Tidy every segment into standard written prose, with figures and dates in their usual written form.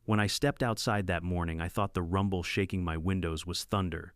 When I stepped outside that morning, I thought the rumble shaking my windows was thunder.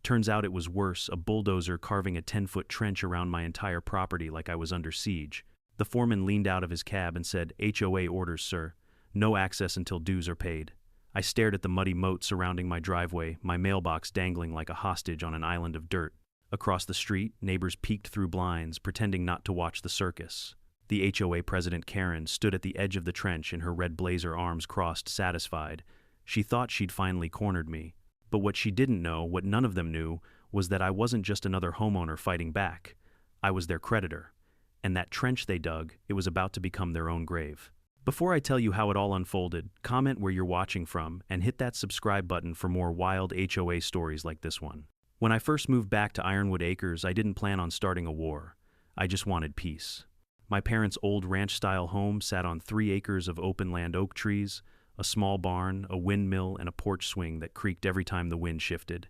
Turns out it was worse, a bulldozer carving a 10-foot trench around my entire property like I was under siege. The foreman leaned out of his cab and said, "HOA orders, sir. No access until dues are paid." I stared at the muddy moat surrounding my driveway, my mailbox dangling like a hostage on an island of dirt. Across the street, neighbors peeked through blinds, pretending not to watch the circus. The HOA president, Karen, stood at the edge of the trench in her red blazer, arms crossed, satisfied. She thought she'd finally cornered me. But what she didn't know, what none of them knew, was that I wasn't just another homeowner fighting back. I was their creditor. And that trench they dug, it was about to become their own grave. Before I tell you how it all unfolded, comment where you're watching from and hit that subscribe button for more wild HOA stories like this one. When I first moved back to Ironwood Acres, I didn't plan on starting a war. I just wanted peace. My parents' old ranch-style home sat on 3 acres of open-land oak trees, a small barn, a windmill, and a porch swing that creaked every time the wind shifted.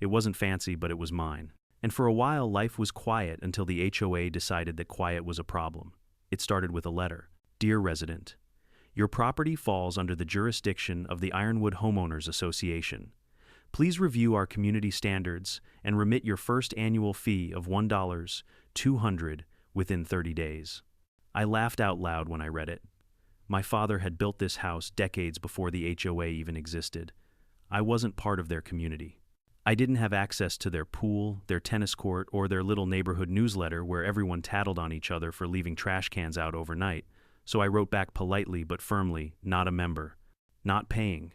It wasn't fancy, but it was mine. And for a while, life was quiet until the HOA decided that quiet was a problem. It started with a letter. "Dear resident, your property falls under the jurisdiction of the Ironwood Homeowners Association. Please review our community standards and remit your first annual fee of $1,200 within 30 days. I laughed out loud when I read it. My father had built this house decades before the HOA even existed. I wasn't part of their community. I didn't have access to their pool, their tennis court, or their little neighborhood newsletter where everyone tattled on each other for leaving trash cans out overnight, so I wrote back politely but firmly, not a member. Not paying.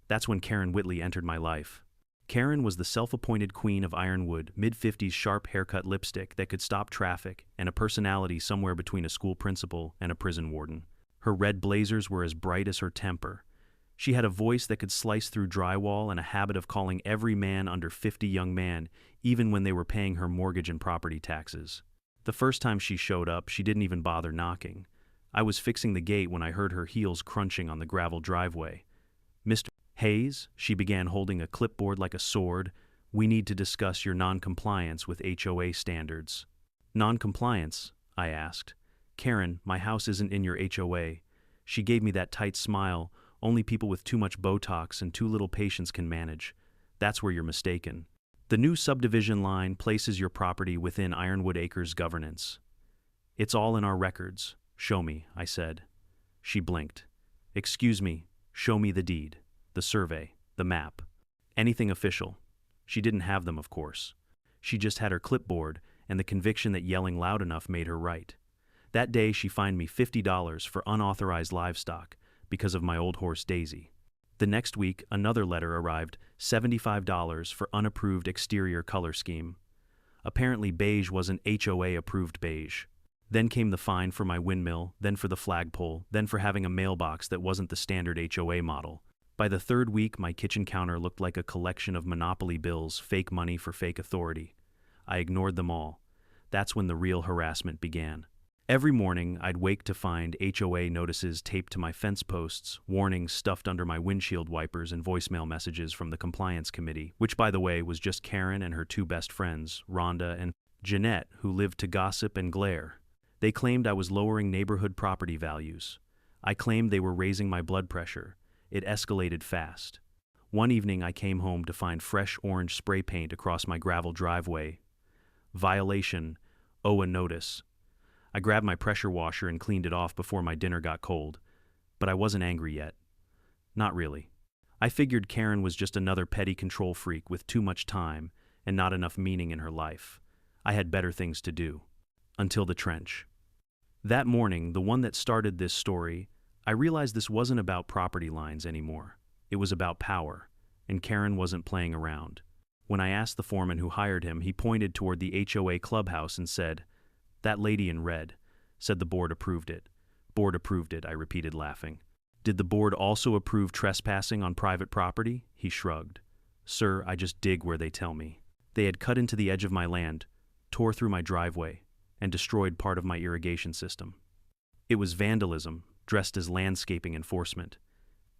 That's when Karen Whitley entered my life. Karen was the self-appointed queen of Ironwood, mid-50s sharp haircut lipstick that could stop traffic and a personality somewhere between a school principal and a prison warden. Her red blazers were as bright as her temper. She had a voice that could slice through drywall and a habit of calling every man under 50 young man, even when they were paying her mortgage and property taxes. The first time she showed up, she didn't even bother knocking. I was fixing the gate when I heard her heels crunching on the gravel driveway. "Mr. Hayes," she began, holding a clipboard like a sword, "we need to discuss your non-compliance with HOA standards." "Non-compliance?" I asked. "Karen, my house isn't in your HOA." She gave me that tight smile only people with too much Botox and too little patience can manage. "That's where you're mistaken. The new subdivision line places your property within Ironwood Acres governance. It's all in our records. Show me," I said. She blinked. "Excuse me, show me the deed, the survey, the map. Anything official." She didn't have them, of course. She just had her clipboard and the conviction that yelling loud enough made her right. That day she fined me $50 for unauthorized livestock because of my old horse Daisy. The next week, another letter arrived, $75 for unapproved exterior color scheme. Apparently beige wasn't HOA-approved beige. Then came the fine for my windmill, then for the flagpole, then for having a mailbox that wasn't the standard HOA model. By the third week, my kitchen counter looked like a collection of Monopoly bills, fake money for fake authority. I ignored them all. That's when the real harassment began. Every morning, I'd wake to find HOA notices taped to my fence posts, warnings stuffed under my windshield wipers, and voicemail messages from the compliance committee, which, by the way, was just Karen and her 2 best friends, Rhonda and Jeanette, who lived to gossip and glare. They claimed I was lowering neighborhood property values. I claimed they were raising my blood pressure. It escalated fast. One evening, I came home to find fresh orange spray paint across my gravel driveway. Violation, owe a notice. I grabbed my pressure washer and cleaned it off before my dinner got cold. But I wasn't angry yet. Not really. I figured Karen was just another petty control freak with too much time and not enough meaning in her life. I had better things to do. Until the trench. That morning, the one that started this story, I realized this wasn't about property lines anymore. It was about power, and Karen wasn't playing around. When I asked the foreman who hired him, he pointed toward the HOA clubhouse and said, "That lady in red said the board approved it." "Board approved it," I repeated, laughing. "Did the board also approve trespassing on private property?" He shrugged. "Sir, I just dig where they tell me." They had cut into the edge of my land, tore through my driveway, and destroyed part of my irrigation system. It was vandalism, dressed as landscaping enforcement.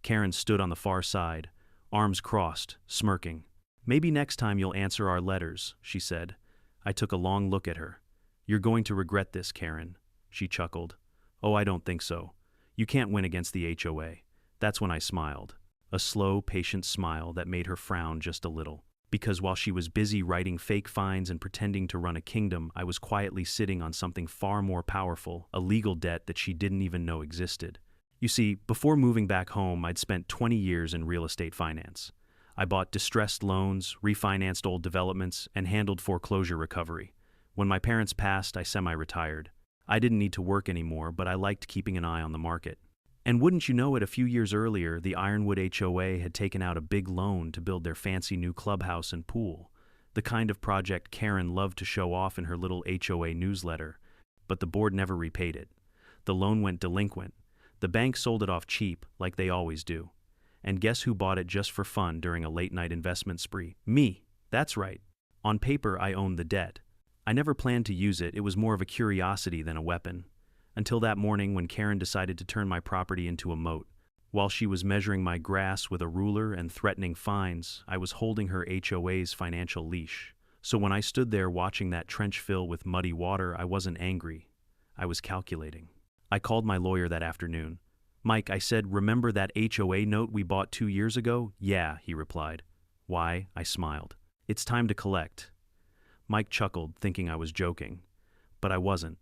Karen stood on the far side, arms crossed, smirking. "Maybe next time you'll answer our letters," she said. I took a long look at her. "You're going to regret this, Karen," she chuckled. "Oh, I don't think so. You can't win against the HOA. That's when I smiled. A slow, patient smile that made her frown just a little. Because while she was busy writing fake fines and pretending to run a kingdom, I was quietly sitting on something far more powerful, a legal debt that she didn't even know existed. You see, before moving back home, I'd spent 20 years in real estate finance. I bought distressed loans, refinanced old developments, and handled foreclosure recovery. When my parents passed, I semi-retired. I didn't need to work anymore, but I liked keeping an eye on the market. And wouldn't you know it, a few years earlier, the Ironwood HOA had taken out a big loan to build their fancy new clubhouse and pool, the kind of project Karen loved to show off in her little HOA newsletter. But the board never repaid it. The loan went delinquent. The bank sold it off cheap, like they always do. And guess who bought it just for fun during a late-night investment spree? Me. That's right. On paper, I owned the debt. I never planned to use it. It was more of a curiosity than a weapon. Until that morning when Karen decided to turn my property into a moat. While she was measuring my grass with a ruler and threatening fines, I was holding her HOA's financial leash. So when I stood there watching that trench fill with muddy water, I wasn't angry. I was calculating. I called my lawyer that afternoon. "Mike," I said, "remember that HOA note we bought 2 years ago?" "Yeah," he replied. "Why?" I smiled. "It's time to collect." Mike chuckled, thinking I was joking. But I wasn't.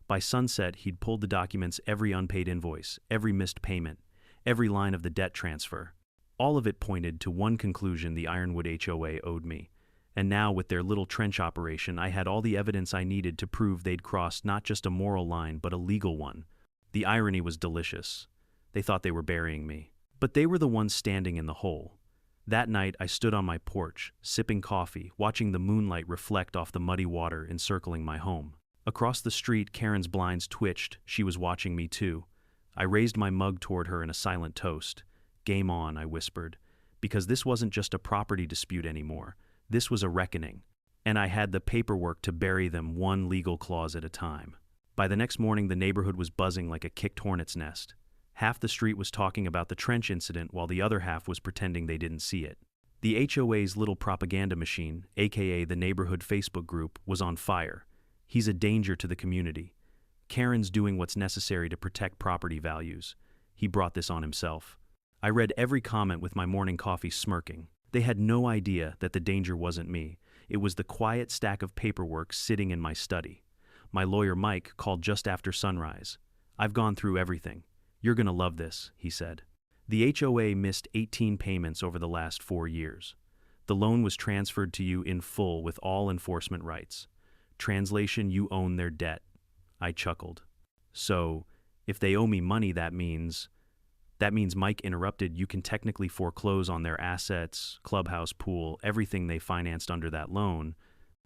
By sunset, he'd pulled the documents, every unpaid invoice, every missed payment, every line of the debt transfer. All of it pointed to one conclusion: the Ironwood HOA owed me. And now, with their little trench operation, I had all the evidence I needed to prove they'd crossed not just a moral line, but a legal one. The irony was delicious. They thought they were burying me. But they were the ones standing in the hole. That night, I stood on my porch, sipping coffee, watching the moonlight reflect off the muddy water encircling my home. Across the street, Karen's blinds twitched. She was watching me too. I raised my mug toward her in a silent toast. "Game on," I whispered. Because this wasn't just a property dispute anymore. This was a reckoning. And I had the paperwork to bury them one legal clause at a time. By the next morning, the neighborhood was buzzing like a kicked hornet's nest. Half the street was talking about the trench incident, while the other half was pretending they didn't see it. The HOA's little propaganda machine, aka the neighborhood Facebook group, was on fire. "He's a danger to the community. Karen's doing what's necessary to protect property values. He brought this on himself." I read every comment with my morning coffee smirking. They had no idea that the danger wasn't me. It was the quiet stack of paperwork sitting in my study. My lawyer Mike called just after sunrise. "I've gone through everything. You're gonna love this," he said. The HOA missed 18 payments over the last 4 years. The loan was transferred to you in full with all enforcement rights. Translation: you own their debt. I chuckled. "So, if they owe me money, that means..." "That means," Mike interrupted, "you can technically foreclose on their assets, clubhouse, pool, everything they financed under that loan."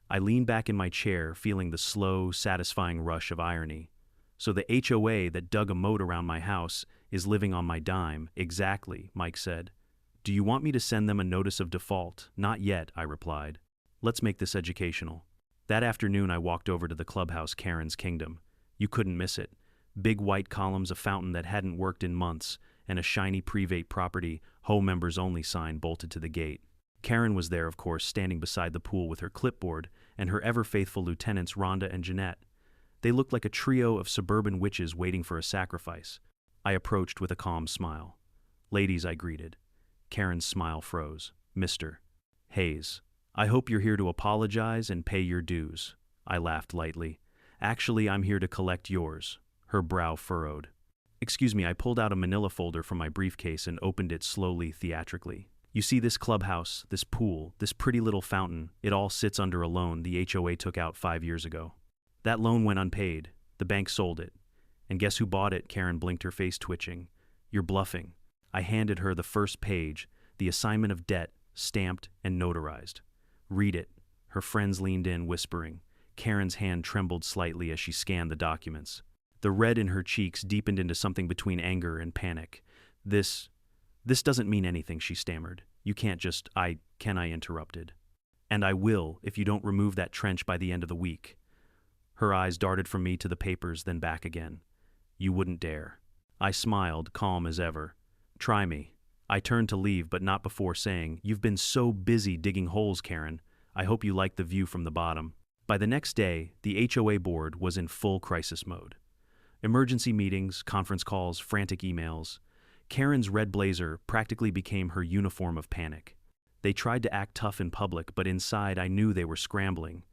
I leaned back in my chair, feeling the slow, satisfying rush of irony. "So the HOA that dug a moat around my house is living on my dime." "Exactly," Mike said. "Do you want me to send them a notice of default?" "Not yet," I replied. "Let's make this educational." That afternoon, I walked over to the clubhouse, Karen's kingdom. You couldn't miss it. Big white columns, a fountain that hadn't worked in months, and a shiny private property, HOA members only sign bolted to the gate. Karen was there, of course, standing beside the pool with her clipboard, and her ever-faithful lieutenants Rhonda and Jeanette. They looked like a trio of suburban witches waiting for a sacrifice. I approached with a calm smile. "Ladies," I greeted. Karen's smile froze. "Mr. Hayes, I hope you're here to apologize and pay your dues." I laughed lightly. "Actually, I'm here to collect yours." Her brow furrowed. "Excuse me," I pulled out a manila folder from my briefcase and opened it slowly, theatrically. "You see this clubhouse, this pool, this pretty little fountain, it all sits under a loan the HOA took out 5 years ago. That loan went unpaid. The bank sold it. And guess who bought it?" Karen blinked, her face twitching. "You're bluffing." I handed her the first page, the assignment of debt, stamped and notarized. "Read it." Her friends leaned in, whispering. Karen's hand trembled slightly as she scanned the documents. The red in her cheeks deepened into something between anger and panic. This doesn't mean anything," she stammered. "You can't just..." I interrupted. "And I will if you don't remove that trench by the end of the week." Her eyes darted from me to the papers, then back again. "You wouldn't dare." I smiled, calm as ever. "Try me." I turned to leave, but not before saying, "You've been so busy digging holes, Karen. I hope you like the view from the bottom." By the next day, the HOA board was in full crisis mode. Emergency meetings, conference calls, frantic emails. Karen's red blazer practically became her uniform of panic. They tried to act tough in public, but inside I knew they were scrambling.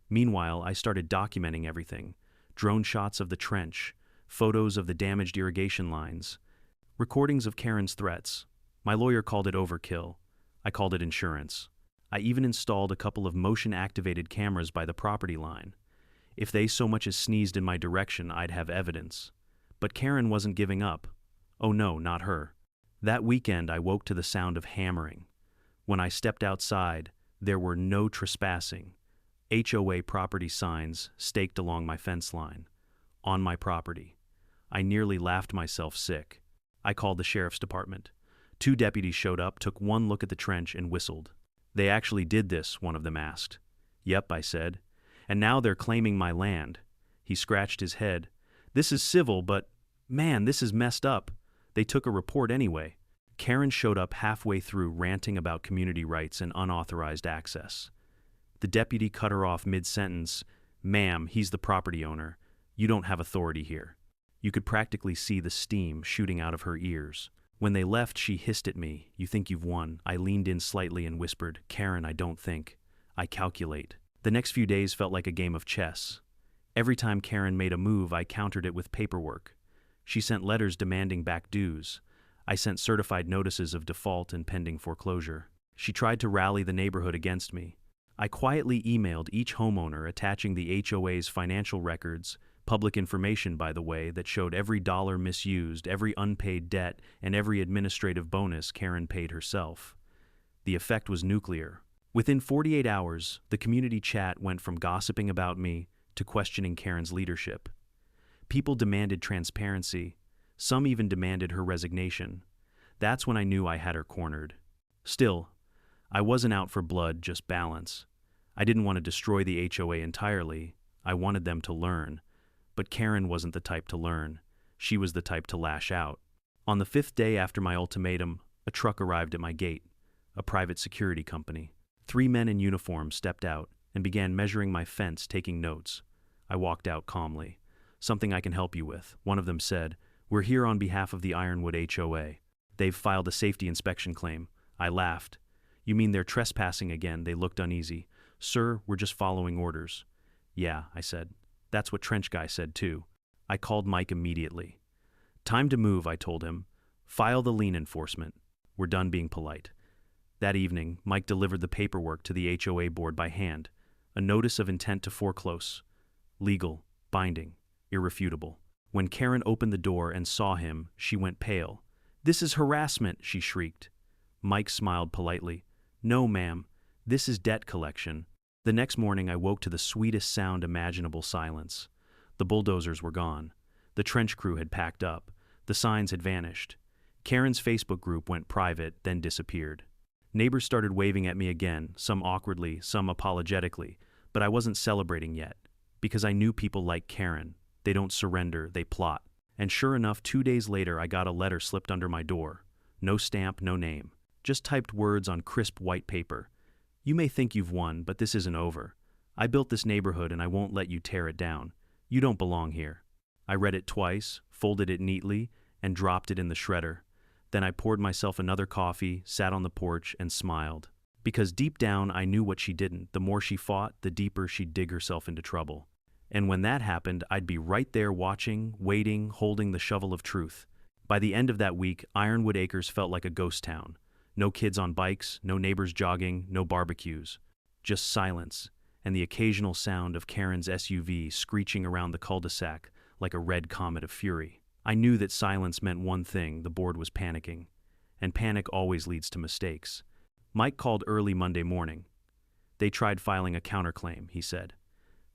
Meanwhile, I started documenting everything. Drone shots of the trench, photos of the damaged irrigation lines, recordings of Karen's threats. My lawyer called it overkill. I called it insurance. I even installed a couple of motion-activated cameras by the property line. If they so much as sneezed in my direction, I'd have evidence. But Karen wasn't giving up. Oh no, not her. That weekend, I woke to the sound of hammering. When I stepped outside, there were no trespassing. HOA property signs staked along my fence line. On my property. I nearly laughed myself sick. I called the sheriff's department. 2 deputies showed up, took one look at the trench, and whistled. They actually did this, one of them asked. Yep, I said. And now they're claiming my land. He scratched his head. This is civil, but man, this is messed up. They took a report anyway. Karen showed up halfway through ranting about community rights and unauthorized access. The deputy cut her off mid-sentence. Ma'am, he's the property owner. You don't have authority here. You could practically see the steam shooting out of her ears. When they left, she hissed at me. You think you've won? I leaned in slightly and whispered, Karen, I don't think. I calculate. The next few days felt like a game of chess. Every time Karen made a move, I countered it with paperwork. She sent letters demanding back dues. I sent certified notices of default and pending foreclosure. She tried to rally the neighborhood against me. I quietly emailed each homeowner attaching the HOA's financial records, public information, by the way, that showed every dollar misused, every unpaid debt, and every administrative bonus Karen paid herself. The effect was nuclear. Within 48 hours, the community chat went from gossiping about me to questioning Karen's leadership. People demanded transparency. Some even demanded her resignation. That's when I knew I had her cornered. Still, I wasn't out for blood, just balance. I didn't want to destroy the HOA entirely. I wanted them to learn. But Karen wasn't the type to learn. She was the type to lash out. On the 5th day after my ultimatum, a truck arrived at my gate, a private security company. 3 men in uniform stepped out and began measuring my fence, taking notes. I walked out calmly. Something I can help you with, one of them said. We're here on behalf of the Ironwood HOA. They've filed a safety inspection claim. I laughed. You mean they're trespassing again? They looked uneasy. Sir, we're just following orders. Yeah, I said. That's what Trench Guy said too. I called Mike immediately. Time to move, I told him. File the lien enforcement. We're done being polite. That evening, Mike delivered the paperwork to the HOA board by hand. A notice of intent to foreclose. Legal, binding, irrefutable. When Karen opened the door and saw him, she went pale. This is harassment, she shrieked. Mike smiled politely. No, ma'am. This is debt collection. The next morning, I woke to the sweetest sound imaginable: silence. The bulldozers were gone. The trench crew had packed up. The signs had vanished. Karen's Facebook group went private, then disappeared. Neighbors started waving at me again, some awkwardly, some apologetically, but I wasn't celebrating yet, because I knew people like Karen. They don't surrender, they plot. And sure enough, 2 days later, I got a letter slipped under my door. No stamp, no name. Just typed words on crisp white paper. You may think you've won, but this isn't over. I built this neighborhood and I won't let you tear it down. You don't belong here. I read it twice, folded it neatly, and dropped it in the shredder. Then I poured myself another coffee, sat on the porch, and smiled. Because deep down, I knew what she didn't. The more she fought, the deeper she'd dig herself into trouble. And when that happened, I'd be right there watching, waiting, holding the shovel of truth. By the end of that week, Ironwood Acres felt like a ghost town. No kids on bikes, no neighbors jogging, no barbecues. Just silence, and the occasional sound of Karen's SUV screeching around the cul-de-sac like a red comet of fury. I knew that silence meant one thing: the board was panicking. And panic always leads to mistakes. Mike called early Monday morning. They tried filing a counterclaim, he said.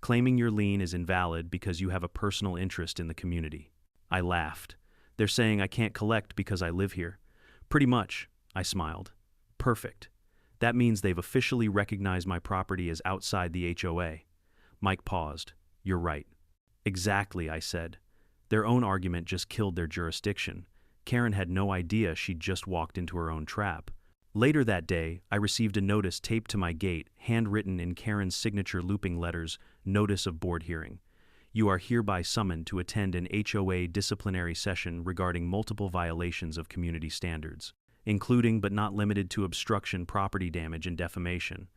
Claiming your lien is invalid because you have a personal interest in the community. I laughed. They're saying I can't collect because I live here. Pretty much, I smiled. Perfect. That means they've officially recognized my property as outside the HOA. Mike paused. You're right. Exactly, I said. Their own argument just killed their jurisdiction. Karen had no idea she'd just walked into her own trap. Later that day, I received a notice taped to my gate, handwritten in Karen's signature looping letters, notice of board hearing. You are hereby summoned to attend an HOA disciplinary session regarding multiple violations of community standards, including but not limited to obstruction, property damage, and defamation.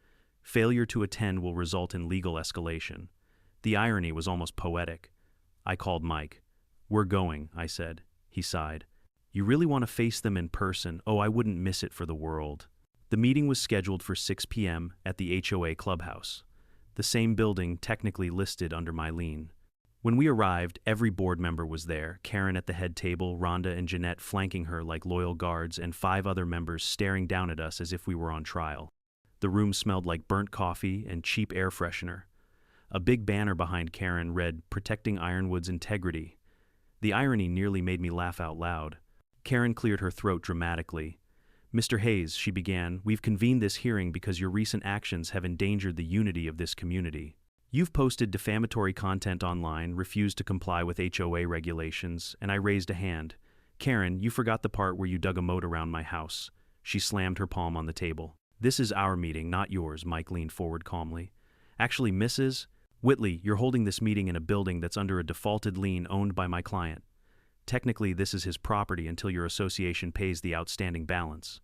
Failure to attend will result in legal escalation." The irony was almost poetic. I called Mike. "We're going," I said. He sighed. "You really want to face them in person? Oh, I wouldn't miss it for the world." The meeting was scheduled for 6 p.m. at the HOA clubhouse, the same building technically listed under my lien. When we arrived, every board member was there, Karen at the head table, Rhonda and Jeanette flanking her like loyal guards, and 5 other members staring down at us as if we were on trial. The room smelled like burnt coffee and cheap air freshener. A big banner behind Karen read, "Protecting Ironwood's Integrity." The irony nearly made me laugh out loud. Karen cleared her throat dramatically. "Mr. Hayes," she began, "we've convened this hearing because your recent actions have endangered the unity of this community. You've posted defamatory content online, refused to comply with HOA regulations," and I raised a hand. "Karen, you forgot the part where you dug a moat around my house." She slammed her palm on the table. "This is our meeting, not yours," Mike leaned forward calmly. "Actually, Mrs. Whitley, you're holding this meeting in a building that's under a defaulted lien owned by my client. Technically, this is his property until your association pays the outstanding balance."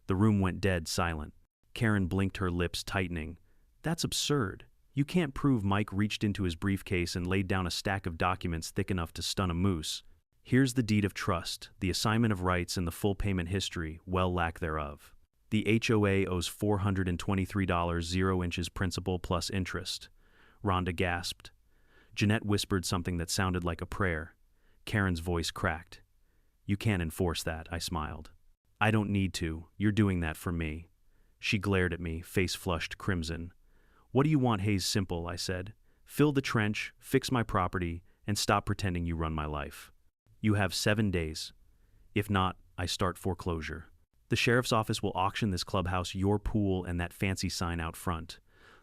The room went dead silent. Karen blinked, her lips tightening. "That's absurd. You can't prove Mike reached into his briefcase and laid down a stack of documents thick enough to stun a moose. Here's the deed of trust, the assignment of rights, and the full payment history, well, lack thereof. The HOA owes $423, 0 inches principal plus interest." Rhonda gasped. Jeanette whispered something that sounded like a prayer. Karen's voice cracked. "You can't enforce that," I smiled. "I don't need to. You're doing that for me." She glared at me, face flushed crimson. "What do you want, Hayes?" "Simple," I said. "Fill the trench, fix my property, and stop pretending you run my life. You have 7 days. If not, I start foreclosure. The sheriff's office will auction this clubhouse, your pool, and that fancy sign out front."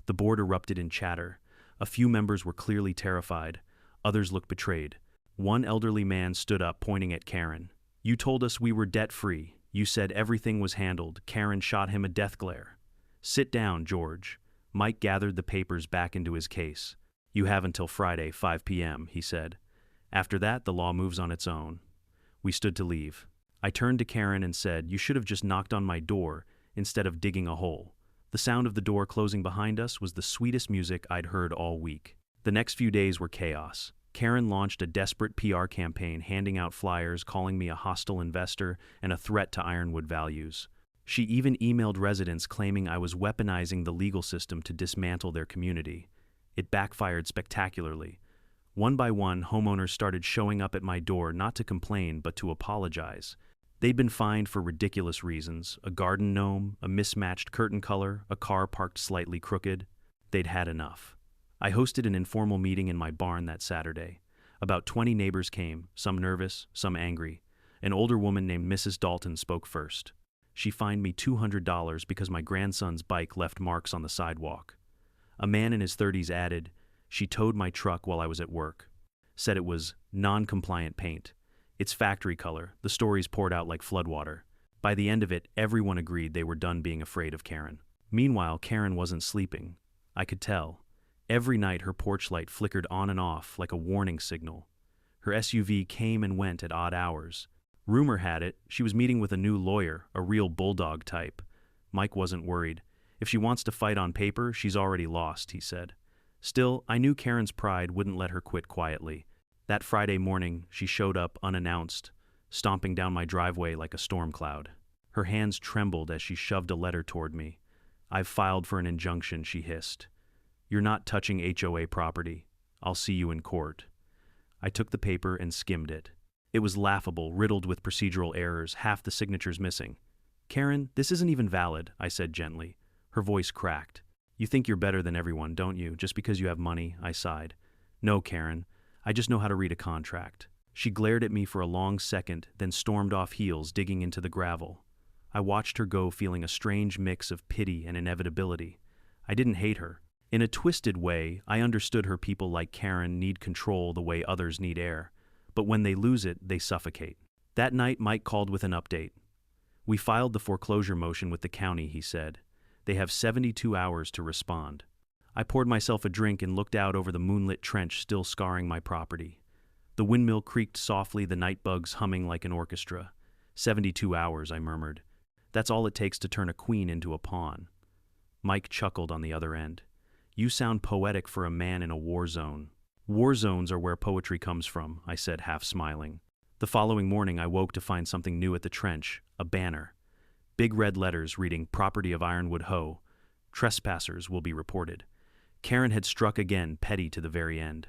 The board erupted in chatter. A few members were clearly terrified. Others looked betrayed. One elderly man stood up, pointing at Karen. "You told us we were debt-free. You said everything was handled." Karen shot him a death glare. "Sit down, George." Mike gathered the papers back into his case. "You have until Friday, 5 p.m., he said. "After that, the law moves on its own." We stood to leave. I turned to Karen and said, "You should have just knocked on my door instead of digging a hole." The sound of the door closing behind us was the sweetest music I'd heard all week. The next few days were chaos. Karen launched a desperate PR campaign, handing out flyers, calling me a hostile investor and a threat to Ironwood values. She even emailed residents claiming I was weaponizing the legal system to dismantle their community. It backfired spectacularly. One by one, homeowners started showing up at my door not to complain but to apologize. They'd been fined for ridiculous reasons: a garden gnome, a mismatched curtain color, a car parked slightly crooked. They'd had enough. I hosted an informal meeting in my barn that Saturday. About 20 neighbors came, some nervous, some angry. An older woman named Mrs. Dalton spoke first. She fined me $200 because my grandson's bike left marks on the sidewalk. A man in his 30s added, "She towed my truck while I was at work." Said it was non-compliant paint. It's factory color. The stories poured out like floodwater. By the end of it, everyone agreed they were done being afraid of Karen. Meanwhile, Karen wasn't sleeping. I could tell. Every night her porch light flickered on and off like a warning signal. Her SUV came and went at odd hours. Rumor had it she was meeting with a new lawyer, a real bulldog type. Mike wasn't worried. "If she wants to fight on paper, she's already lost," he said. Still, I knew Karen's pride wouldn't let her quit quietly. That Friday morning, she showed up unannounced, stomping down my driveway like a storm cloud. Her hands trembled as she shoved a letter toward me. "I've filed for an injunction," she hissed. "You're not touching HOA property. I'll see you in court." I took the paper and skimmed it. It was laughable, riddled with procedural errors, half the signatures missing. "Karen, this isn't even valid," I said gently. Her voice cracked. "You think you're better than everyone, don't you, just because you have money?" I sighed. "No, Karen. I just know how to read a contract." She glared at me for a long second, then stormed off heels, digging into the gravel. I watched her go, feeling a strange mix of pity and inevitability. I didn't hate her. In a twisted way, I understood her people like Karen need control the way others need air. But when they lose it, they suffocate. That night, Mike called with an update. "We filed the foreclosure motion with the county," he said. "They have 72 hours to respond." I poured myself a drink and looked out over the moonlit trench still scarring my property. The windmill creaked softly, the night bugs humming like an orchestra. 72 hours, I murmured. That's all it takes to turn a queen into a pawn. Mike chuckled on the other end. You sound poetic for a man in a war zone. War zones are where poetry comes from, I said, half smiling. The following morning I woke to find something new at the trench, a banner. Big red letters reading, Property of Ironwood Ho. Trespassers will be reported. Karen had struck again, petty to the very end.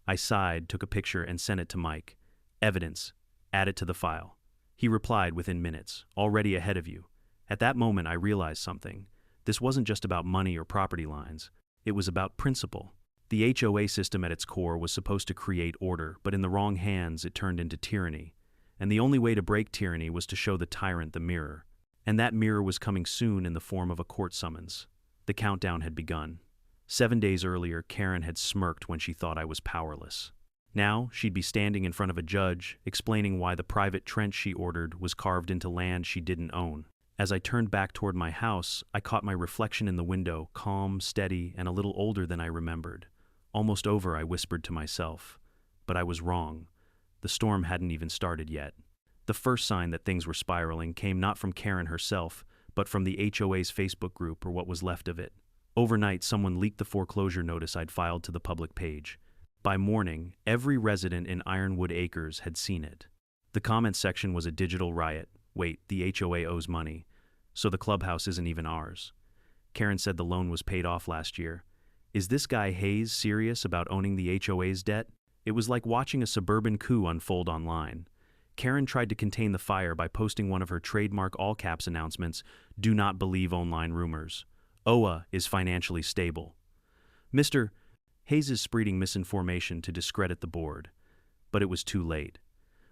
I sighed, took a picture, and sent it to Mike. Evidence. Add it to the file. He replied within minutes, already ahead of you. At that moment I realized something. This wasn't just about money or property lines. It was about principle. The HOA system at its core was supposed to create order, but in the wrong hands it turned into tyranny. And the only way to break tyranny was to show the tyrant the mirror. And that mirror was coming soon in the form of a court summons. The countdown had begun. 7 days earlier, Karen had smirked when she thought I was powerless. Now, she'd be standing in front of a judge, explaining why the private trench she ordered was carved into land she didn't own. As I turned back toward my house, I caught my reflection in the window, calm, steady, and a little older than I remembered. Almost over, I whispered to myself. But I was wrong. The storm hadn't even started yet. The first sign that things were spiraling came not from Karen herself, but from the HOA's Facebook group, or what was left of it. Overnight, someone leaked the foreclosure notice I'd filed to the public page. By morning, every resident in Ironwood Acres had seen it. The comments section was a digital riot. Wait, the HOA owes money, so the clubhouse isn't even ours. Karen said the loan was paid off last year. Is this guy Hayes serious about owning the HOA's debt? It was like watching a suburban coup unfold online. Karen tried to contain the fire by posting one of her trademark all-caps announcements, "Do not believe online rumors. HOA is financially stable." Mr. Hayes is spreading misinformation to discredit the board. But it was too late.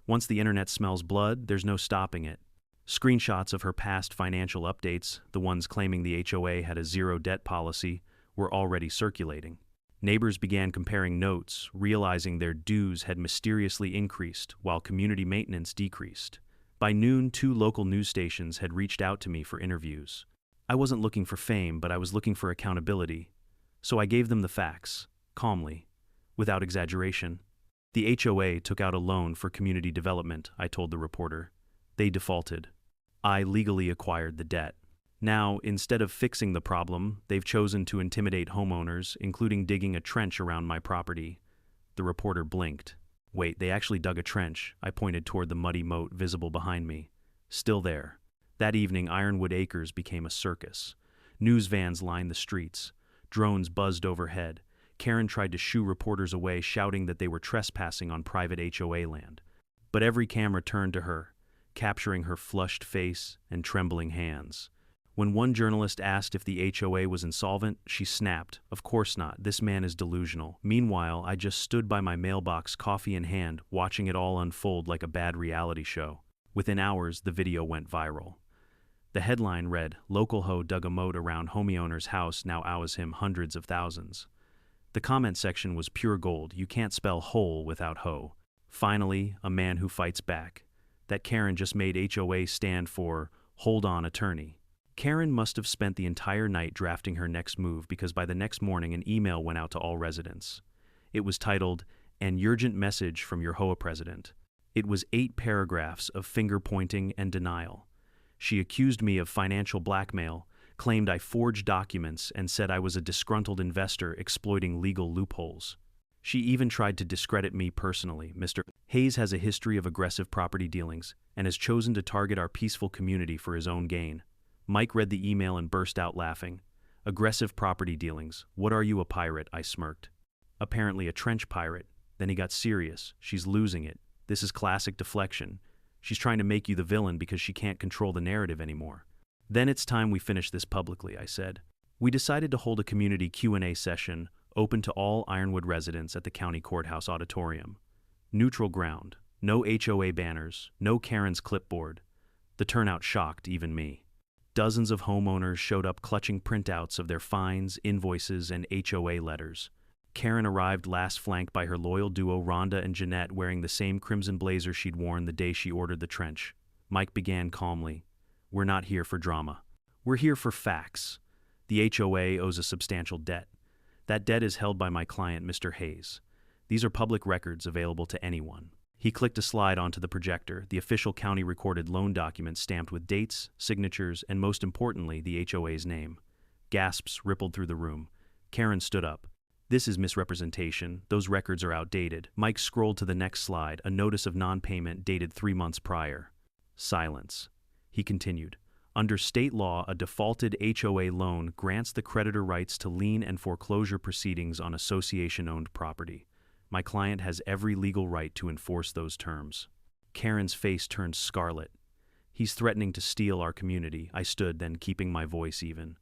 Once the internet smells blood, there's no stopping it. Screenshots of her past financial updates, the ones claiming the HOA had a zero-debt policy, were already circulating. Neighbors began comparing notes, realizing their dues had mysteriously increased while community maintenance decreased. By noon, 2 local news stations had reached out to me for interviews. I wasn't looking for fame, but I was looking for accountability. So I gave them the facts, calmly, without exaggeration. The HOA took out a loan for community development, I told the reporter. They defaulted. I legally acquired the debt. Now, instead of fixing the problem, they've chosen to intimidate homeowners, including digging a trench around my property. The reporter blinked. Wait, they actually dug a trench. I pointed toward the muddy moat visible behind me. Still there. That evening, Ironwood Acres became a circus. News vans lined the streets. Drones buzzed overhead. Karen tried to shoo reporters away, shouting that they were trespassing on private HOA land. But every camera turned to her, capturing her flushed face and trembling hands. When one journalist asked if the HOA was insolvent, she snapped, "Of course not, this man is delusional." Meanwhile, I just stood by my mailbox, coffee in hand, watching it all unfold like a bad reality show. Within hours, the video went viral. The headline read, "Local Ho dug a moat around homeowner's house, now owes him hundreds of thousands." The comment section was pure gold. You can't spell whole without ho. Finally, a man who fights back. That Karen just made HOA stand for Hold On Attorney. Karen must have spent the entire night drafting her next move, because by the next morning an email went out to all residents. It was titled, "An Urgent Message from Your HOA President." It was 8 paragraphs of finger-pointing and denial. She accused me of financial blackmail, claimed I forged documents, and said I was a disgruntled investor exploiting legal loopholes. She even tried to discredit me personally. Mr. Hayes has a history of aggressive property dealings and has chosen to target our peaceful community for his own gain. Mike read the email and burst out laughing. "Aggressive property dealings. What are you, a pirate?" I smirked. "Apparently a trench pirate." Then he got serious. "She's losing it. This is classic deflection. She's trying to make you the villain because she can't control the narrative anymore." "Then it's time we finish this publicly," I said. We decided to hold a community Q&A session open to all Ironwood residents at the county courthouse auditorium. Neutral ground. No HOA banners. No Karen's clipboard. The turnout shocked even me. Dozens of homeowners showed up clutching printouts of their fines, invoices, and HOA letters. Karen arrived last, flanked by her loyal duo Rhonda and Jeanette, wearing the same crimson blazer she'd worn the day she ordered the trench. Mike began calmly, "We're not here for drama. We're here for facts. The HOA owes a substantial debt. That debt is held by my client, Mr. Hayes. These are public records available to anyone. He clicked a slide onto the projector, the official county recorded loan document stamped with dates, signatures, and most importantly, the HOA's name. Gasps rippled through the room. Karen stood up. This is misrepresentation. Those records are outdated. Mike scrolled to the next slide, a notice of non-payment dated 3 months prior. Silence. He continued. Under state law, a defaulted HOA loan grants the creditor rights to lien and foreclosure proceedings on association-owned property. My client has every legal right to enforce those terms. Karen's face turned scarlet. He's threatening to steal our community. I stood, then keeping my voice even.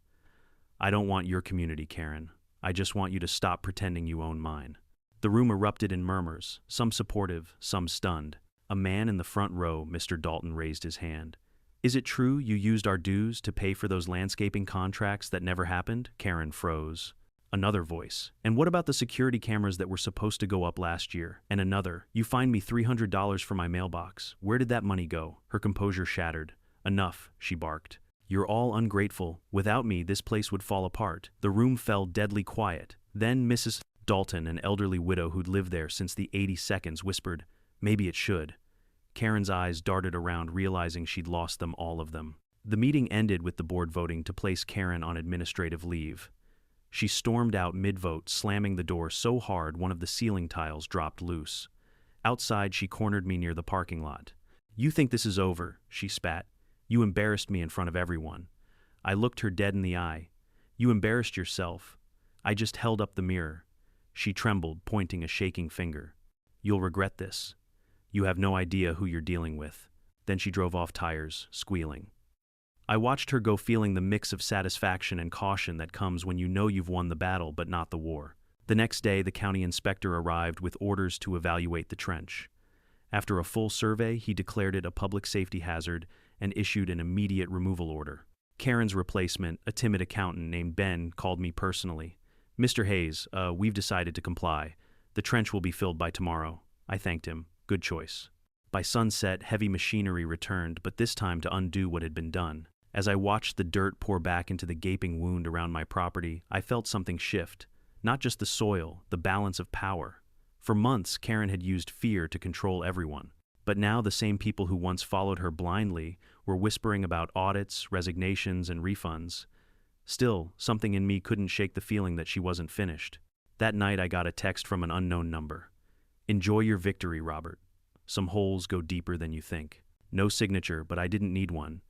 I don't want your community, Karen. I just want you to stop pretending you own mine. The room erupted in murmurs, some supportive, some stunned. A man in the front row, Mr. Dalton, raised his hand. Is it true you used our dues to pay for those landscaping contracts that never happened? Karen froze. Another voice. And what about the security cameras that were supposed to go up last year? And another. You fined me $300 for my mailbox. Where did that money go? Her composure shattered. Enough, she barked. You're all ungrateful. Without me, this place would fall apart. The room fell deadly quiet. Then Mrs. Dalton, an elderly widow who'd lived there since the 82nds, whispered, Maybe it should. Karen's eyes darted around, realizing she'd lost them, all of them. The meeting ended with the board voting to place Karen on administrative leave. She stormed out mid-vote, slamming the door so hard one of the ceiling tiles dropped loose. Outside, she cornered me near the parking lot. You think this is over, she spat. You embarrassed me in front of everyone. I looked her dead in the eye. You embarrassed yourself. I just held up the mirror. She trembled, pointing a shaking finger. You'll regret this. You have no idea who you're dealing with. Then she drove off tires, squealing. I watched her go, feeling the mix of satisfaction and caution that comes when you know you've won the battle but not the war. The next day, the county inspector arrived with orders to evaluate the trench. After a full survey, he declared it a public safety hazard and issued an immediate removal order. Karen's replacement, a timid accountant named Ben, called me personally. Mr. Hayes, we've decided to comply. The trench will be filled by tomorrow. I thanked him. Good choice. By sunset, heavy machinery returned, but this time to undo what had been done. As I watched the dirt pour back into the gaping wound around my property, I felt something shift. Not just the soil, the balance of power. For months, Karen had used fear to control everyone. But now the same people who once followed her blindly were whispering about audits, resignations, and refunds. Still, something in me couldn't shake the feeling that she wasn't finished. That night I got a text from an unknown number. Enjoy your victory, Robert. Some holes go deeper than you think. No signature, but I didn't need one.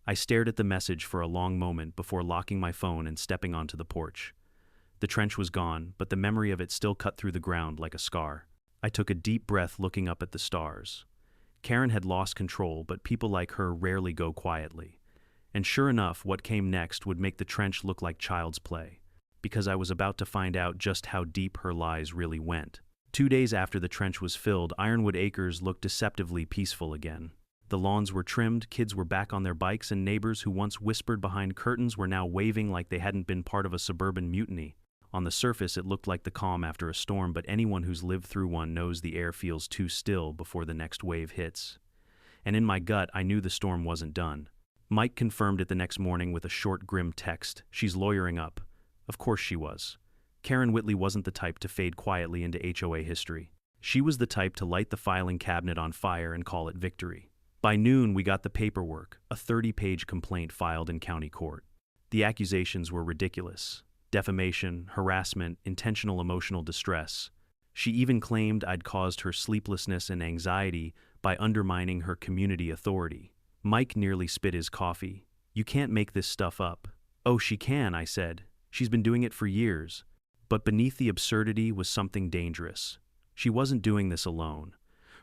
I stared at the message for a long moment before locking my phone and stepping onto the porch. The trench was gone, but the memory of it still cut through the ground like a scar. I took a deep breath, looking up at the stars. Karen had lost control, but people like her rarely go quietly. And sure enough, what came next would make the trench look like child's play, because I was about to find out just how deep her lies really went. 2 days after the trench was filled, Ironwood Acres looked deceptively peaceful again. The lawns were trimmed, kids were back on their bikes, and neighbors who once whispered behind curtains were now waving like they hadn't been part of a suburban mutiny. On the surface, it looked like the calm after a storm, but anyone who's lived through one knows the air feels too still before the next wave hits. And in my gut, I knew the storm wasn't done. Mike confirmed it the next morning with a short, grim text. She's lawyering up. Of course she was. Karen Whitley wasn't the type to fade quietly into HOA history. She was the type to light the filing cabinet on fire and call it victory. By noon, we got the paperwork, a 30-page complaint filed in county court. The accusations were ridiculous. Defamation, harassment, intentional emotional distress. She even claimed I'd caused her sleeplessness and anxiety by undermining her community authority. Mike nearly spit his coffee. You can't make this stuff up. Oh, she can, I said. She's been doing it for years. But beneath the absurdity was something dangerous. She wasn't doing this alone.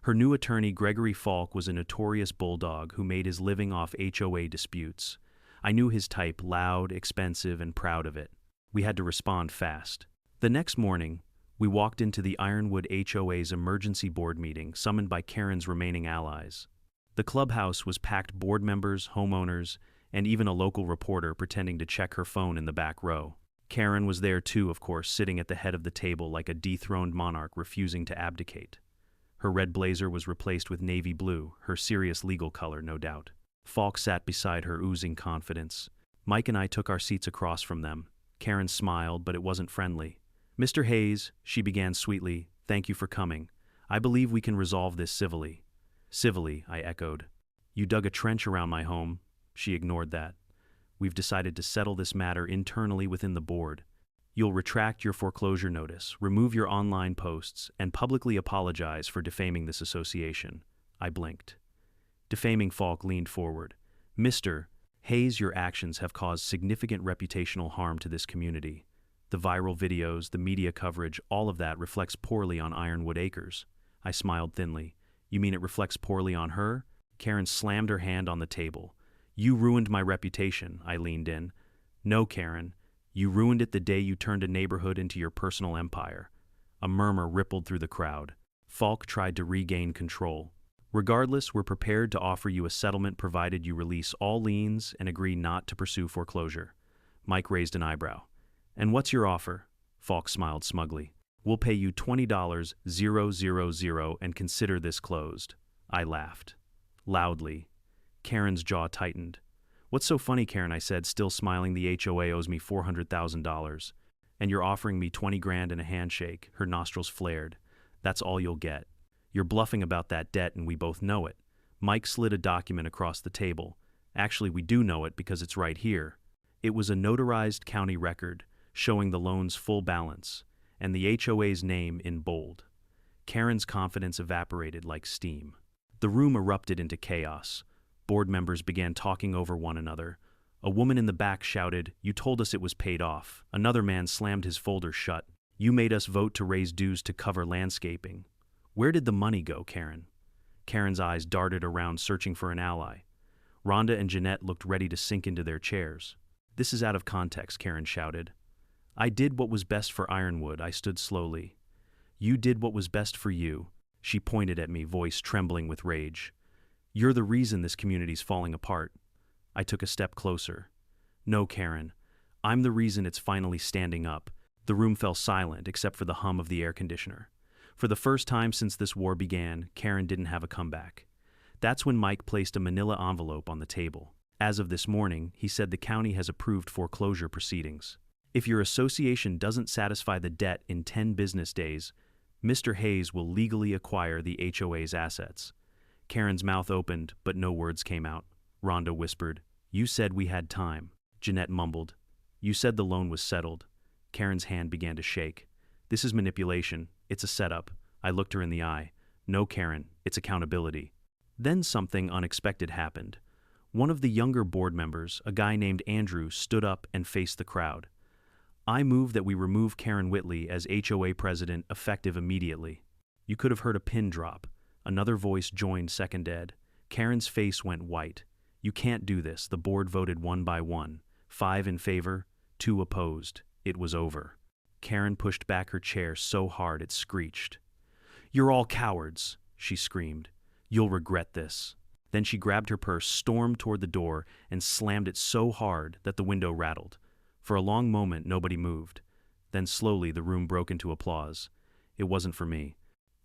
Her new attorney, Gregory Falk, was a notorious bulldog who made his living off HOA disputes. I knew his type, loud, expensive, and proud of it. We had to respond fast. The next morning, we walked into the Ironwood HOA's emergency board meeting, summoned by Karen's remaining allies. The clubhouse was packed, board members, homeowners, and even a local reporter pretending to check her phone in the back row. Karen was there too, of course, sitting at the head of the table like a dethroned monarch refusing to abdicate. Her red blazer was replaced with navy blue, her serious legal color, no doubt. Falk sat beside her, oozing confidence. Mike and I took our seats across from them. Karen smiled, but it wasn't friendly. Mr. Hayes, she began sweetly, thank you for coming. I believe we can resolve this civilly. Civilly, I echoed. You dug a trench around my home. She ignored that. We've decided to settle this matter internally within the board. You'll retract your foreclosure notice, remove your online posts, and publicly apologize for defaming this association. I blinked. Defaming Falk leaned forward. Mr. Hayes, your actions have caused significant reputational harm to this community. The viral videos, the media coverage, all of that reflects poorly on Ironwood Acres. I smiled thinly. You mean it reflects poorly on her? Karen slammed her hand on the table. You ruined my reputation, I leaned in. No, Karen. You ruined it the day you turned a neighborhood into your personal empire. A murmur rippled through the crowd. Falk tried to regain control. Regardless, we're prepared to offer you a settlement provided you release all liens and agree not to pursue foreclosure. Mike raised an eyebrow. And what's your offer? Falk smiled smugly. We'll pay you $20,000 and consider this closed. I laughed. Loudly. Karen's jaw tightened. What's so funny, Karen, I said, still smiling. The HOA owes me $400,000. And you're offering me 20 grand and a handshake. Her nostrils flared. That's all you'll get. You're bluffing about that debt and we both know it. Mike slid a document across the table. Actually, we do know it because it's right here. It was a notarized county record showing the loan's full balance and the HOA's name in bold. Karen's confidence evaporated like steam. The room erupted into chaos. Board members began talking over one another. A woman in the back shouted, "You told us it was paid off." Another man slammed his folder shut. "You made us vote to raise dues to cover landscaping." Where did the money go, Karen? Karen's eyes darted around, searching for an ally. Rhonda and Jeanette looked ready to sink into their chairs. This is out of context, Karen shouted. I did what was best for Ironwood, I stood slowly. You did what was best for you. She pointed at me, voice trembling with rage. You're the reason this community's falling apart. I took a step closer. No, Karen. I'm the reason it's finally standing up. The room fell silent, except for the hum of the air conditioner. For the first time since this war began, Karen didn't have a comeback. That's when Mike placed a manila envelope on the table. As of this morning, he said the county has approved foreclosure proceedings. If your association doesn't satisfy the debt in 10 business days, Mr. Hayes will legally acquire the HOA's assets. Karen's mouth opened, but no words came out. Rhonda whispered, You said we had time. Jeanette mumbled, You said the loan was settled. Karen's hand began to shake. This is manipulation. It's a setup. I looked her in the eye. No, Karen, it's accountability. Then something unexpected happened. One of the younger board members, a guy named Andrew, stood up and faced the crowd. I move that we remove Karen Whitley as HOA president effective immediately. You could have heard a pin drop. Another voice joined seconded. Karen's face went white. You can't do this. The board voted 1 by 1. 5 in favor, 2 opposed. It was over. Karen pushed back her chair so hard it screeched. You're all cowards, she screamed. You'll regret this. Then she grabbed her purse, stormed toward the door, and slammed it so hard that the window rattled. For a long moment, nobody moved. Then slowly, the room broke into applause. It wasn't for me.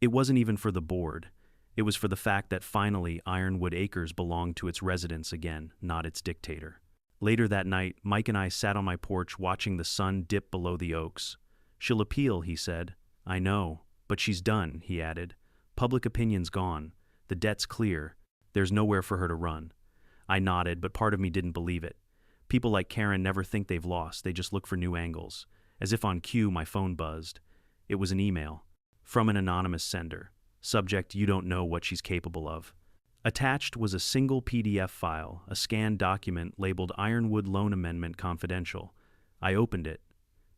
It wasn't even for the board. It was for the fact that finally Ironwood Acres belonged to its residents again, not its dictator. Later that night, Mike and I sat on my porch watching the sun dip below the oaks. She'll appeal, he said. I know, but she's done, he added. Public opinion's gone. The debt's clear. There's nowhere for her to run. I nodded, but part of me didn't believe it. People like Karen never think they've lost, they just look for new angles. As if on cue, my phone buzzed. It was an email. From an anonymous sender. Subject, you don't know what she's capable of. Attached was a single PDF file, a scanned document labeled Ironwood Loan Amendment Confidential. I opened it.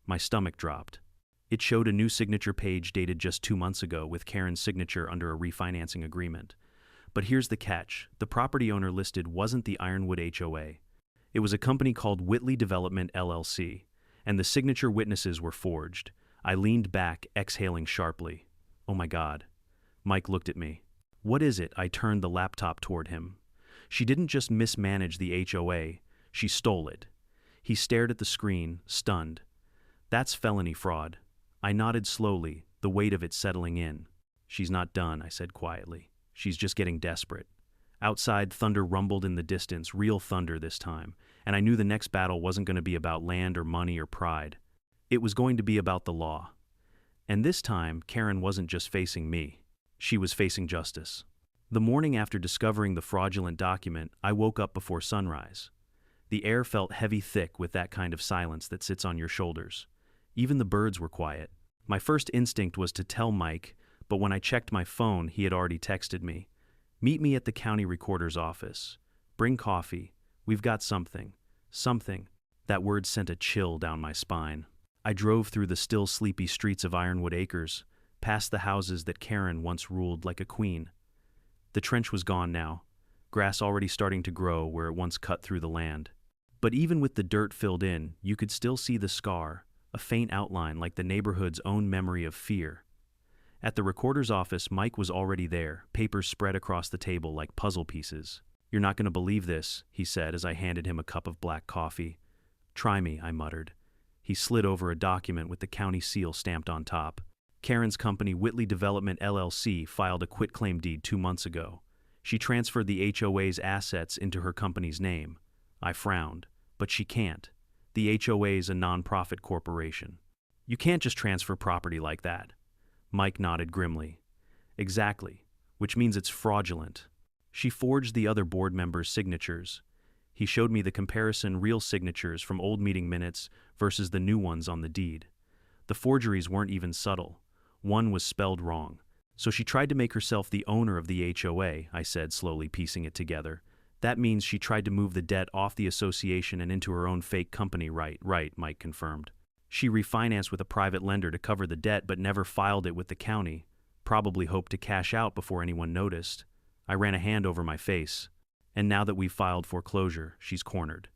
My stomach dropped. It showed a new signature page dated just 2 months ago with Karen's signature under a refinancing agreement. But here's the catch. The property owner listed wasn't the Ironwood HOA. It was a company called Whitley Development LLC, and the signature witnesses were forged. I leaned back, exhaling sharply. Oh my God. Mike looked at me. What is it? I turned the laptop toward him. She didn't just mismanage the HOA, she stole it. He stared at the screen, stunned. That's felony fraud. I nodded slowly, the weight of it settling in. She's not done, I said quietly. She's just getting desperate. Outside, thunder rumbled in the distance, real thunder this time, and I knew the next battle wasn't going to be about land or money or pride. It was going to be about the law. And this time, Karen wasn't just facing me. She was facing justice. The morning after discovering the fraudulent document, I woke up before sunrise. The air felt heavy thick with that kind of silence that sits on your shoulders. Even the birds were quiet. My first instinct was to tell Mike, but when I checked my phone, he had already texted me. "Meet me at the county recorder's office. Bring coffee. We've got something." Something. That word sent a chill down my spine. I drove through the still sleepy streets of Ironwood Acres, past the houses that Karen once ruled like a queen. The trench was gone now, grass already starting to grow where it once cut through the land. But even with the dirt filled in, you could still see the scar, a faint outline like the neighborhood's own memory of fear. At the recorder's office, Mike was already there, papers spread across the table like puzzle pieces. "You're not going to believe this," he said as I handed him a cup of black coffee. "Try me," I muttered. He slid over a document with the county seal stamped on top. Karen's company, Whitley Development LLC, filed a quitclaim deed 2 months ago. She transferred the HOA's assets into her company's name. I frowned. But she can't. The HOA's a non-profit corporation. "You can't just transfer property like that." Mike nodded grimly. "Exactly, which means it's fraudulent." She forged the other board members' signatures. He showed me the comparison real signatures from old meeting minutes versus the new ones on the deed. The forgeries weren't even subtle. One was spelled wrong. "So she tried to make herself the owner of the HOA," I said, slowly piecing it together. "That means she tried to move the debt off the association and into her own fake company." Right, Mike confirmed. "She refinanced with a private lender to cover the debt but never filed it with the county. Probably hoped to cash out before anyone noticed." I ran a hand over my face. "And now that we've filed foreclosure, she's cornered."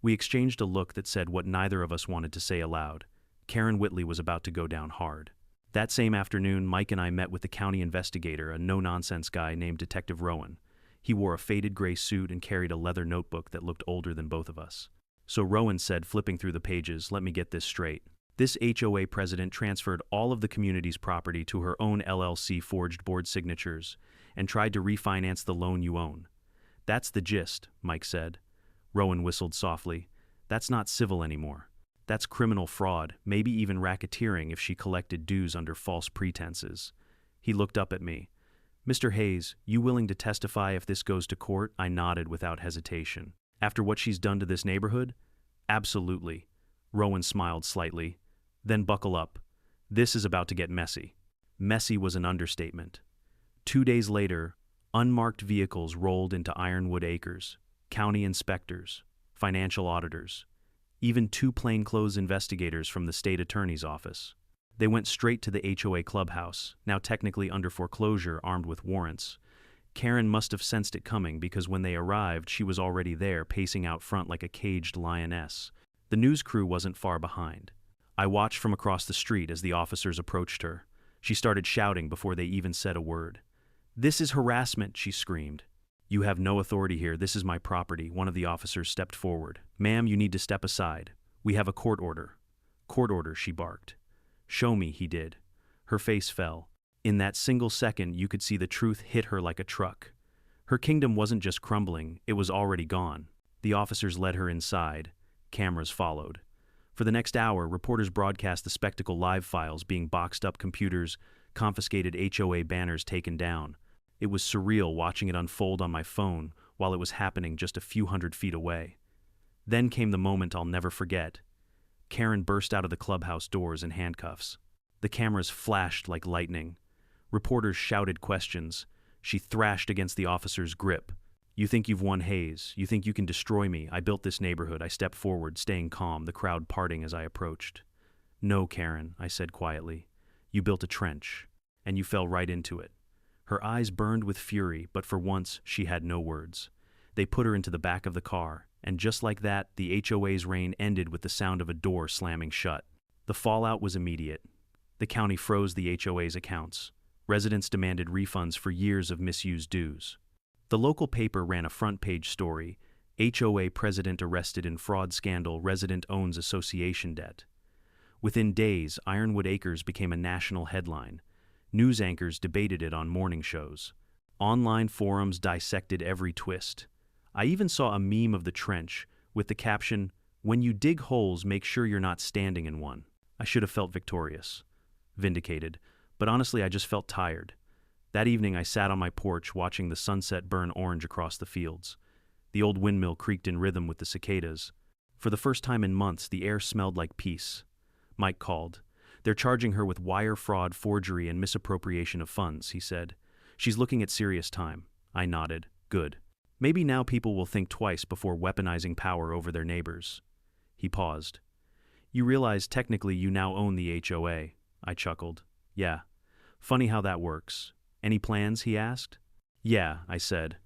We exchanged a look that said what neither of us wanted to say aloud. Karen Whitley was about to go down hard. That same afternoon, Mike and I met with the county investigator, a no-nonsense guy named Detective Rowan. He wore a faded gray suit and carried a leather notebook that looked older than both of us. "So," Rowan said, flipping through the pages, "let me get this straight. This HOA president transferred all of the community's property to her own LLC, forged board signatures, and tried to refinance the loan you own." "That's the gist," Mike said. Rowan whistled softly. "That's not civil anymore. That's criminal fraud, maybe even racketeering if she collected dues under false pretenses." He looked up at me. "Mr. Hayes, you willing to testify if this goes to court?" I nodded without hesitation. "After what she's done to this neighborhood?" "Absolutely." Rowan smiled slightly. "Then buckle up. This is about to get messy." Messy was an understatement. 2 days later, unmarked vehicles rolled into Ironwood Acres. County inspectors, financial auditors, even 2 plainclothes investigators from the state attorney's office. They went straight to the HOA clubhouse, now technically under foreclosure, armed with warrants. Karen must have sensed it coming because when they arrived, she was already there, pacing out front like a caged lioness. The news crew wasn't far behind. I watched from across the street as the officers approached her. She started shouting before they even said a word. "This is harassment," she screamed. "You have no authority here. This is my property." One of the officers stepped forward. "Ma'am, you need to step aside. We have a court order." "Court order," she barked. "Show me," he did. Her face fell. In that single second, you could see the truth hit her like a truck. Her kingdom wasn't just crumbling, it was already gone. The officers led her inside. Cameras followed. For the next hour, reporters broadcast the spectacle, live files being boxed up, computers, confiscated, HOA banners taken down. It was surreal watching it unfold on my phone while it was happening just a few hundred feet away. Then came the moment I'll never forget. Karen burst out of the clubhouse doors in handcuffs. The cameras flashed like lightning. Reporters shouted questions. She thrashed against the officer's grip. "You think you've won, Hayes? You think you can destroy me? I built this neighborhood." I stepped forward, staying calm, the crowd parting as I approached. "No, Karen," I said quietly. "You built a trench, and you fell right into it." Her eyes burned with fury, but for once she had no words. They put her into the back of the car, and just like that, the HOA's reign ended with the sound of a door slamming shut. The fallout was immediate. The county froze the HOA's accounts. Residents demanded refunds for years of misused dues. The local paper ran a front-page story, "HOA president arrested in fraud scandal, resident owns association debt." Within days, Ironwood Acres became a national headline. News anchors debated it on morning shows. Online forums dissected every twist. I even saw a meme of the trench with the caption, "When you dig holes, make sure you're not standing in one." I should have felt victorious. vindicated, but honestly I just felt tired. That evening I sat on my porch watching the sunset burn orange across the fields. The old windmill creaked in rhythm with the cicadas. For the first time in months, the air smelled like peace. Mike called. "They're charging her with wire fraud, forgery, and misappropriation of funds," he said. "She's looking at serious time." I nodded. Good. Maybe now people will think twice before weaponizing power over their neighbors. He paused. "You realize technically you now own the HOA." I chuckled. "Yeah. Funny how that works. Any plans?" he asked. "Yeah," I said.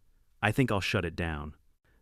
"I think I'll shut it down."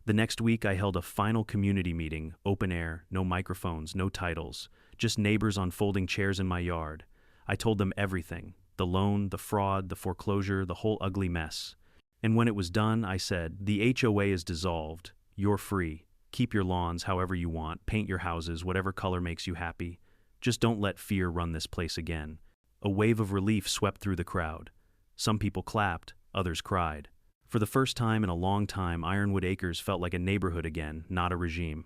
The next week I held a final community meeting, open air, no microphones, no titles, just neighbors on folding chairs in my yard. I told them everything, the loan, the fraud, the foreclosure, the whole ugly mess. And when it was done, I said, "The HOA is dissolved. You're free. Keep your lawns however you want, paint your houses whatever color makes you happy. Just don't let fear run this place again." A wave of relief swept through the crowd. Some people clapped, others cried. For the first time in a long time, Ironwood Acres felt like a neighborhood again, not a regime.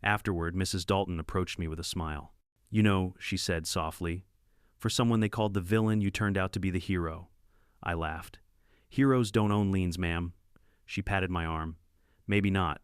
Afterward, Mrs. Dalton approached me with a smile. "You know," she said softly, "for someone they called the villain, you turned out to be the hero." I laughed. "Heroes don't own liens, ma'am." She patted my arm. "Maybe not.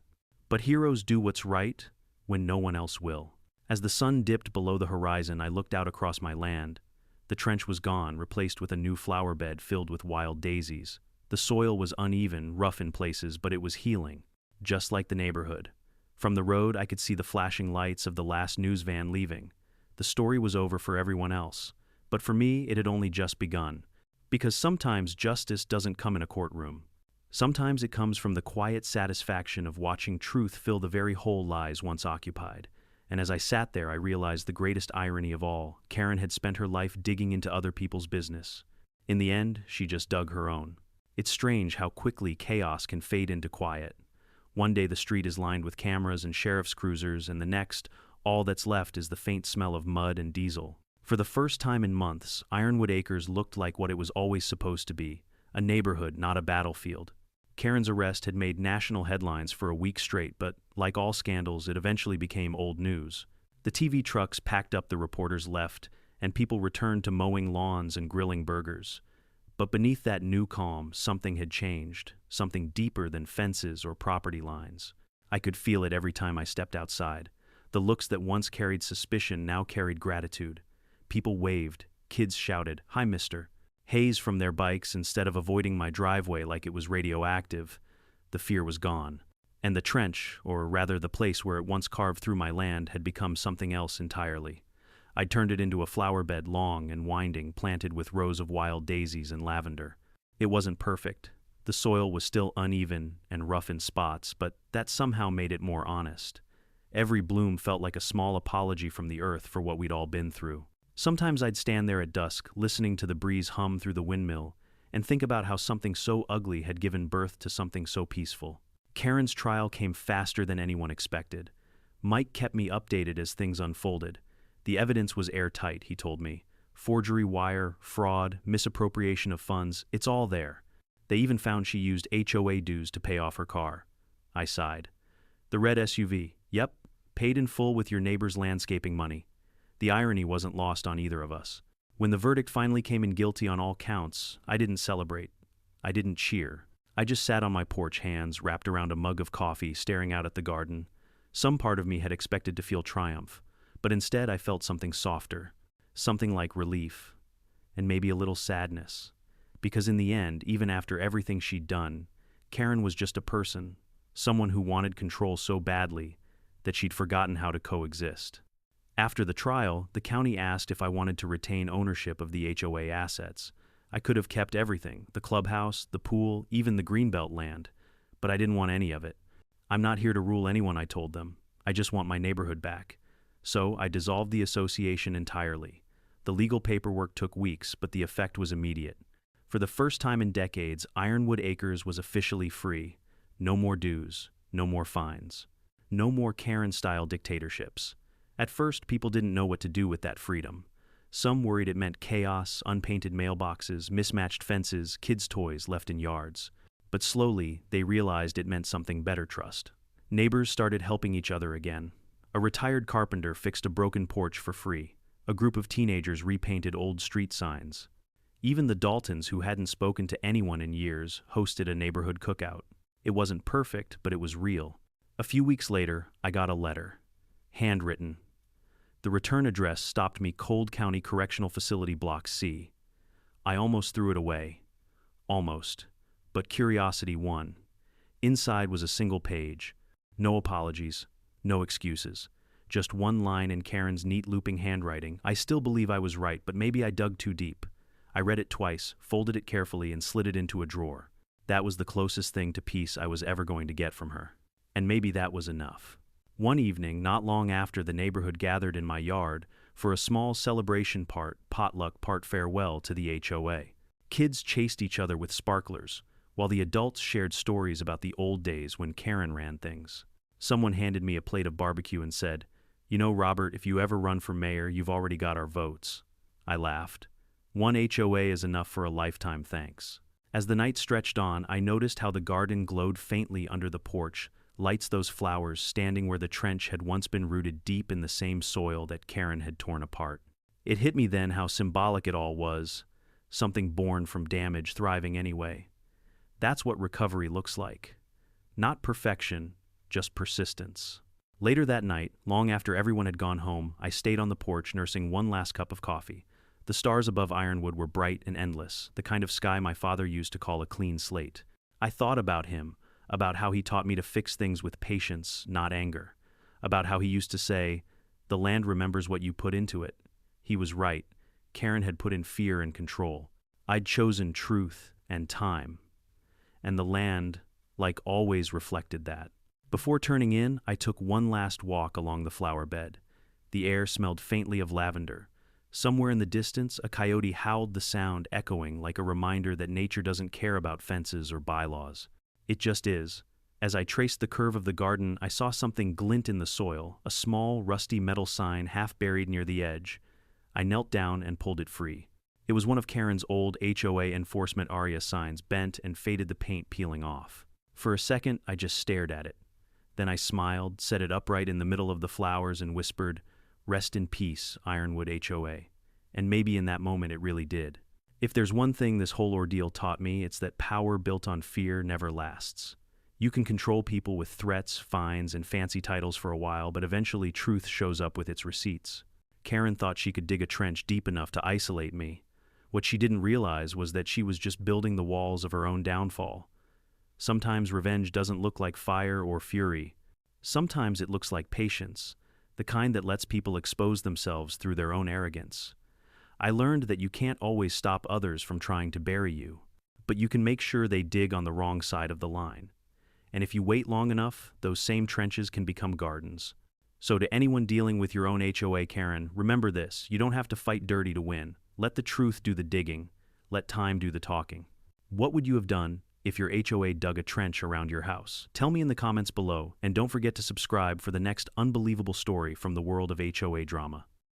But heroes do what's right when no one else will." As the sun dipped below the horizon, I looked out across my land. The trench was gone, replaced with a new flower bed filled with wild daisies. The soil was uneven, rough in places, but it was healing, just like the neighborhood. From the road, I could see the flashing lights of the last news van leaving. The story was over for everyone else, but for me, it had only just begun. Because sometimes justice doesn't come in a courtroom. Sometimes it comes from the quiet satisfaction of watching truth fill the very hole lies once occupied. And as I sat there, I realized the greatest irony of all. Karen had spent her life digging into other people's business. In the end, she just dug her own. It's strange how quickly chaos can fade into quiet. One day the street is lined with cameras and sheriff's cruisers, and the next, all that's left is the faint smell of mud and diesel. For the first time in months, Ironwood Acres looked like what it was always supposed to be, a neighborhood, not a battlefield. Karen's arrest had made national headlines for a week straight, but like all scandals, it eventually became old news. The TV trucks packed up the reporters left, and people returned to mowing lawns and grilling burgers. But beneath that new calm, something had changed, something deeper than fences or property lines. I could feel it every time I stepped outside. The looks that once carried suspicion now carried gratitude. People waved, kids shouted, "Hi, mister." Haze from their bikes instead of avoiding my driveway like it was radioactive. The fear was gone. And the trench, or rather the place where it once carved through my land, had become something else entirely. I'd turned it into a flower bed, long and winding, planted with rows of wild daisies and lavender. It wasn't perfect. The soil was still uneven and rough in spots, but that somehow made it more honest. Every bloom felt like a small apology from the earth for what we'd all been through. Sometimes I'd stand there at dusk, listening to the breeze hum through the windmill, and think about how something so ugly had given birth to something so peaceful. Karen's trial came faster than anyone expected. Mike kept me updated as things unfolded. The evidence was airtight, he told me. Forgery wire, fraud, misappropriation of funds, it's all there. They even found she used HOA dues to pay off her car. I sighed. The red SUV, yep, paid in full with your neighbor's landscaping money. The irony wasn't lost on either of us. When the verdict finally came in guilty on all counts, I didn't celebrate. I didn't cheer. I just sat on my porch, hands wrapped around a mug of coffee, staring out at the garden. Some part of me had expected to feel triumph, but instead I felt something softer, something like relief, and maybe a little sadness. Because in the end, even after everything she'd done, Karen was just a person, someone who wanted control so badly that she'd forgotten how to coexist. After the trial, the county asked if I wanted to retain ownership of the HOA assets. I could have kept everything, the clubhouse, the pool, even the greenbelt land, but I didn't want any of it. "I'm not here to rule anyone," I told them. "I just want my neighborhood back." So I dissolved the association entirely. The legal paperwork took weeks, but the effect was immediate. For the first time in decades, Ironwood Acres was officially free. No more dues, no more fines, no more Karen-style dictatorships. At first, people didn't know what to do with that freedom. Some worried it meant chaos, unpainted mailboxes, mismatched fences, kids' toys left in yards. But slowly, they realized it meant something better: trust. Neighbors started helping each other again. A retired carpenter fixed a broken porch for free. A group of teenagers repainted old street signs. Even the Daltons, who hadn't spoken to anyone in years, hosted a neighborhood cookout. It wasn't perfect, but it was real. A few weeks later, I got a letter. Handwritten. The return address stopped me: Cold County Correctional Facility, Block C. I almost threw it away. Almost. But curiosity won. Inside was a single page. No apologies. No excuses. Just one line in Karen's neat looping handwriting. I still believe I was right, but maybe I dug too deep. I read it twice, folded it carefully, and slid it into a drawer. That was the closest thing to peace I was ever going to get from her. And maybe that was enough. One evening, not long after the neighborhood gathered in my yard for a small celebration, part potluck, part farewell to the HOA. Kids chased each other with sparklers, while the adults shared stories about the old days when Karen ran things. Someone handed me a plate of barbecue and said, "You know, Robert, if you ever run for mayor, you've already got our votes." I laughed. One HOA is enough for a lifetime, thanks. As the night stretched on, I noticed how the garden glowed faintly under the porch, lights those flowers standing where the trench had once been rooted deep in the same soil that Karen had torn apart. It hit me then how symbolic it all was, something born from damage thriving anyway. That's what recovery looks like. Not perfection, just persistence. Later that night, long after everyone had gone home, I stayed on the porch nursing one last cup of coffee. The stars above Ironwood were bright and endless, the kind of sky my father used to call a clean slate. I thought about him, about how he taught me to fix things with patience, not anger, about how he used to say, "The land remembers what you put into it." He was right. Karen had put in fear and control. I'd chosen truth and time. And the land, like always, reflected that. Before turning in, I took one last walk along the flower bed. The air smelled faintly of lavender. Somewhere in the distance, a coyote howled, the sound echoing like a reminder that nature doesn't care about fences or bylaws. It just is. As I traced the curve of the garden, I saw something glint in the soil, a small, rusty metal sign half buried near the edge. I knelt down and pulled it free. It was one of Karen's old HOA enforcement aria signs, bent and faded, the paint peeling off. For a second, I just stared at it. Then I smiled, set it upright in the middle of the flowers, and whispered, "Rest in peace, Ironwood HOA." And maybe in that moment it really did. If there's one thing this whole ordeal taught me, it's that power built on fear never lasts. You can control people with threats, fines, and fancy titles for a while, but eventually truth shows up with its receipts. Karen thought she could dig a trench deep enough to isolate me. What she didn't realize was that she was just building the walls of her own downfall. Sometimes revenge doesn't look like fire or fury. Sometimes it looks like patience, the kind that lets people expose themselves through their own arrogance. I learned that you can't always stop others from trying to bury you, but you can make sure they dig on the wrong side of the line. And if you wait long enough, those same trenches can become gardens. So to anyone dealing with your own HOA, Karen, remember this: you don't have to fight dirty to win. Let the truth do the digging. Let time do the talking. What would you have done if your HOA dug a trench around your house? Tell me in the comments below, and don't forget to subscribe for the next unbelievable story from the world of HOA drama.